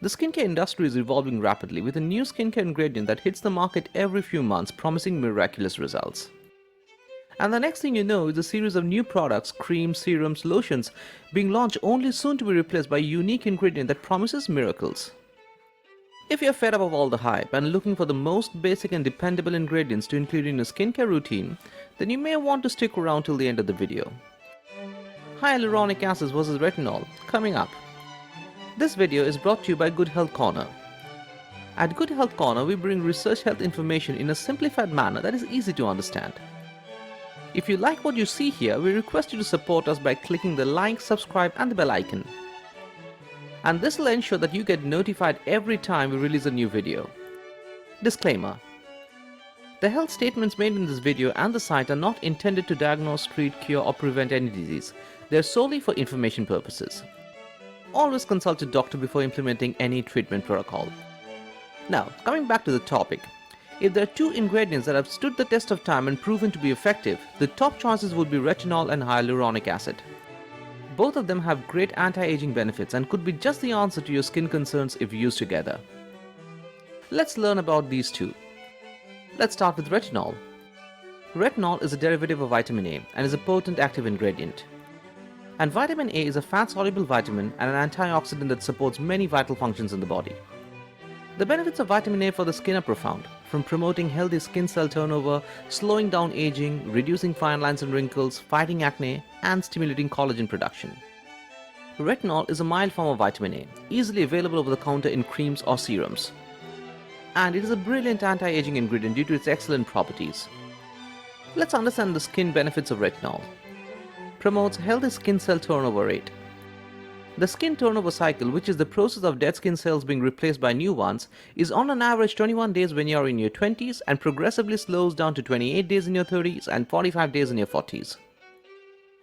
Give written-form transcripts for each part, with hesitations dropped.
The skincare industry is evolving rapidly with a new skincare ingredient that hits the market every few months, promising miraculous results. And the next thing you know is a series of new products, creams, serums, lotions being launched only soon to be replaced by a unique ingredient that promises miracles. If you're fed up of all the hype and looking for the most basic and dependable ingredients to include in your skincare routine, then you may want to stick around till the end of the video. Hyaluronic acid versus retinol, coming up. This video is brought to you by Good Health Corner. At Good Health Corner, we bring research health information in a simplified manner that is easy to understand. If you like what you see here, we request you to support us by clicking the like, subscribe and the bell icon. And this will ensure that you get notified every time we release a new video. Disclaimer: the health statements made in this video and the site are not intended to diagnose, treat, cure or prevent any disease. They are solely for information purposes. Always consult your doctor before implementing any treatment protocol. Now, coming back to the topic. If there are two ingredients that have stood the test of time and proven to be effective, the top choices would be retinol and hyaluronic acid. Both of them have great anti-aging benefits and could be just the answer to your skin concerns if used together. Let's learn about these two. Let's start with retinol. Retinol is a derivative of vitamin A and is a potent active ingredient. And vitamin A is a fat-soluble vitamin and an antioxidant that supports many vital functions in the body. The benefits of vitamin A for the skin are profound, from promoting healthy skin cell turnover, slowing down aging, reducing fine lines and wrinkles, fighting acne, and stimulating collagen production. Retinol is a mild form of vitamin A, easily available over the counter in creams or serums. And it is a brilliant anti-aging ingredient due to its excellent properties. Let's understand the skin benefits of retinol. Promotes healthy skin cell turnover rate. The skin turnover cycle, which is the process of dead skin cells being replaced by new ones, is on an average 21 days when you are in your 20s and progressively slows down to 28 days in your 30s and 45 days in your 40s.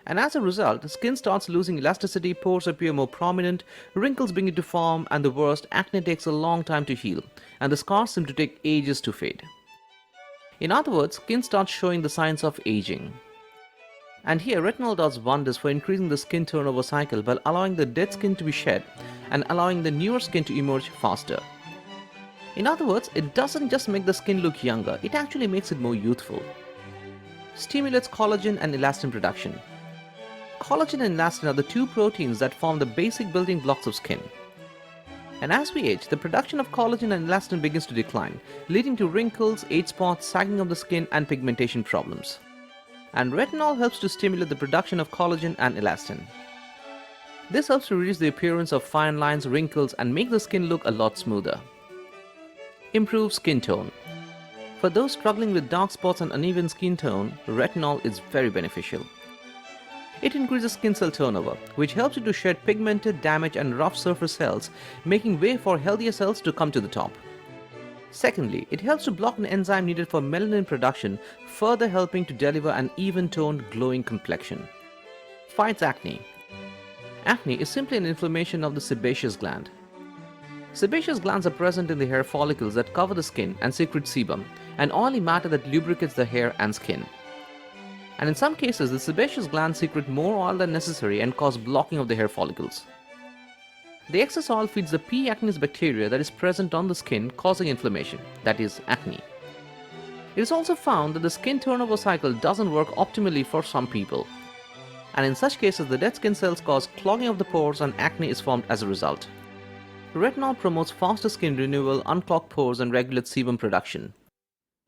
And as a result, the skin starts losing elasticity, pores appear more prominent, wrinkles begin to form, and the worst, acne takes a long time to heal, and the scars seem to take ages to fade. In other words, skin starts showing the signs of aging. And here retinol does wonders for increasing the skin turnover cycle by allowing the dead skin to be shed and allowing the newer skin to emerge faster. In other words, it doesn't just make the skin look younger, it actually makes it more youthful. Stimulates collagen and elastin production. Collagen and elastin are the two proteins that form the basic building blocks of skin. And as we age, the production of collagen and elastin begins to decline, leading to wrinkles, age spots, sagging of the skin and pigmentation problems. And retinol helps to stimulate the production of collagen and elastin. This helps to reduce the appearance of fine lines, wrinkles, and make the skin look a lot smoother. Improves skin tone. For those struggling with dark spots and uneven skin tone, retinol is very beneficial. It increases skin cell turnover, which helps you to shed pigmented, damaged, and rough surface cells, making way for healthier cells to come to the top. Secondly, it helps to block an enzyme needed for melanin production, further helping to deliver an even-toned, glowing complexion. Fights acne. Acne is simply an inflammation of the sebaceous gland. Sebaceous glands are present in the hair follicles that cover the skin and secrete sebum, an oily matter that lubricates the hair and skin. And in some cases, the sebaceous glands secrete more oil than necessary and cause blocking of the hair follicles. The excess oil feeds the P. acnes bacteria that is present on the skin, causing inflammation, that is, acne. It is also found that the skin turnover cycle doesn't work optimally for some people. And in such cases, the dead skin cells cause clogging of the pores and acne is formed as a result. Retinol promotes faster skin renewal, unclogged pores, and regulates sebum production.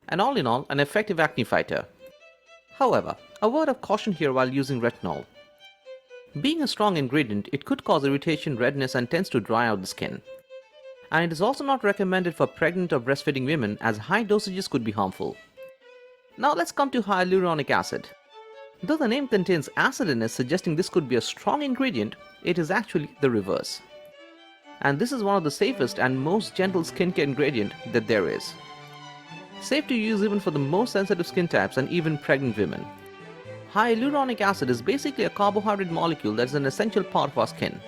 And all in all, an effective acne fighter. However, a word of caution here while using retinol. Being a strong ingredient, it could cause irritation, redness, and tends to dry out the skin. And it is also not recommended for pregnant or breastfeeding women as high dosages could be harmful. Now let's come to hyaluronic acid. Though the name contains acid in it suggesting this could be a strong ingredient, it is actually the reverse. And this is one of the safest and most gentle skincare ingredient that there is. Safe to use even for the most sensitive skin types and even pregnant women. Hyaluronic acid is basically a carbohydrate molecule that is an essential part of our skin.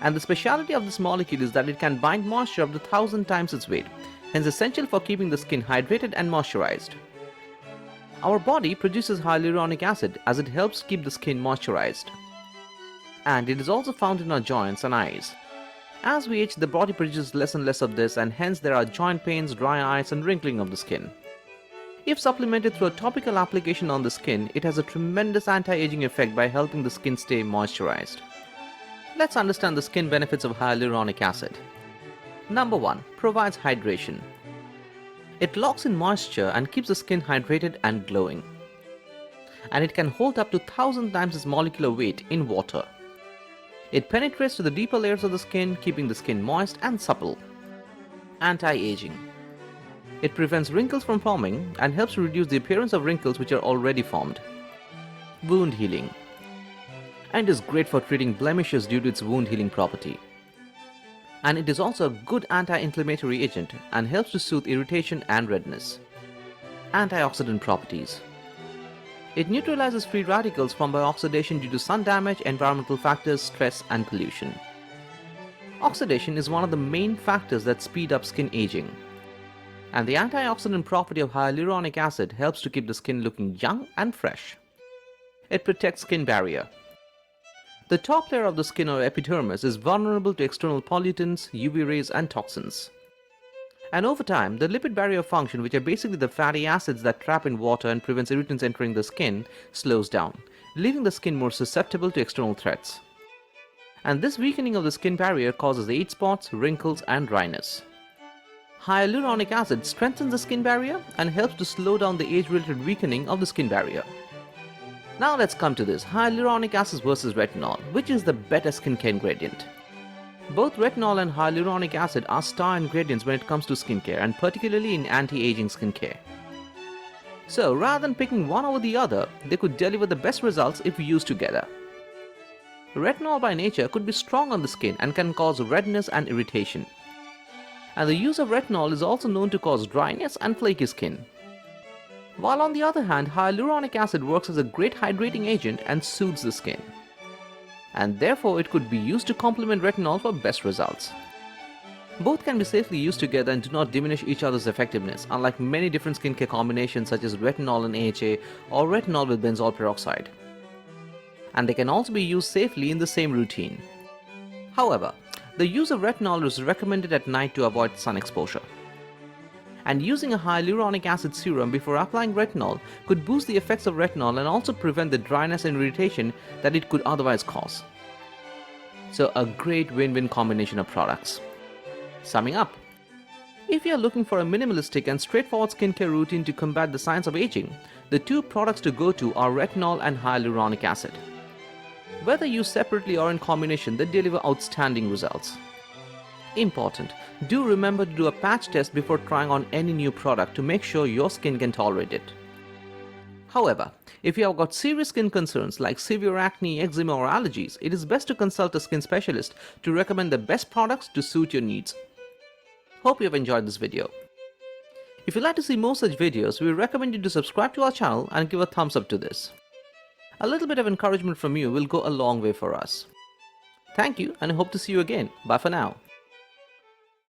And the speciality of this molecule is that it can bind moisture up to 1,000 times its weight, hence essential for keeping the skin hydrated and moisturized. Our body produces hyaluronic acid as it helps keep the skin moisturized. And it is also found in our joints and eyes. As we age, the body produces less and less of this, and hence there are joint pains, dry eyes, and wrinkling of the skin. If supplemented through a topical application on the skin, it has a tremendous anti-aging effect by helping the skin stay moisturized. Let's understand the skin benefits of hyaluronic acid. Number 1. Provides hydration. It locks in moisture and keeps the skin hydrated and glowing. And it can hold up to 1,000 times its molecular weight in water. It penetrates to the deeper layers of the skin, keeping the skin moist and supple. Anti-aging. It prevents wrinkles from forming and helps to reduce the appearance of wrinkles which are already formed. Wound healing. And is great for treating blemishes due to its wound healing property. And it is also a good anti-inflammatory agent and helps to soothe irritation and redness. Antioxidant properties. It neutralizes free radicals formed by oxidation due to sun damage, environmental factors, stress, and pollution. Oxidation is one of the main factors that speed up skin aging. And the antioxidant property of hyaluronic acid helps to keep the skin looking young and fresh. It protects skin barrier. The top layer of the skin or epidermis is vulnerable to external pollutants, UV rays, and toxins. And over time, the lipid barrier function, which are basically the fatty acids that trap in water and prevents irritants entering the skin, slows down, leaving the skin more susceptible to external threats. And this weakening of the skin barrier causes age spots, wrinkles, and dryness. Hyaluronic acid strengthens the skin barrier and helps to slow down the age-related weakening of the skin barrier. Now let's come to this, hyaluronic acid versus retinol, which is the better skincare ingredient. Both retinol and hyaluronic acid are star ingredients when it comes to skincare, and particularly in anti-aging skincare. So rather than picking one over the other, they could deliver the best results if used together. Retinol by nature could be strong on the skin and can cause redness and irritation. And the use of retinol is also known to cause dryness and flaky skin. While on the other hand, hyaluronic acid works as a great hydrating agent and soothes the skin. And therefore it could be used to complement retinol for best results. Both can be safely used together and do not diminish each other's effectiveness, unlike many different skincare combinations such as retinol and AHA or retinol with benzoyl peroxide. And they can also be used safely in the same routine. However, the use of retinol is recommended at night to avoid sun exposure. And using a hyaluronic acid serum before applying retinol could boost the effects of retinol and also prevent the dryness and irritation that it could otherwise cause. So a great win-win combination of products. Summing up, if you are looking for a minimalistic and straightforward skincare routine to combat the signs of aging, the two products to go to are retinol and hyaluronic acid. Whether used separately or in combination, they deliver outstanding results. Important, do remember to do a patch test before trying on any new product to make sure your skin can tolerate it. However, if you have got serious skin concerns like severe acne, eczema or allergies, it is best to consult a skin specialist to recommend the best products to suit your needs. Hope you have enjoyed this video. If you'd like to see more such videos, we recommend you to subscribe to our channel and give a thumbs up to this. A little bit of encouragement from you will go a long way for us. Thank you and I hope to see you again. Bye for now.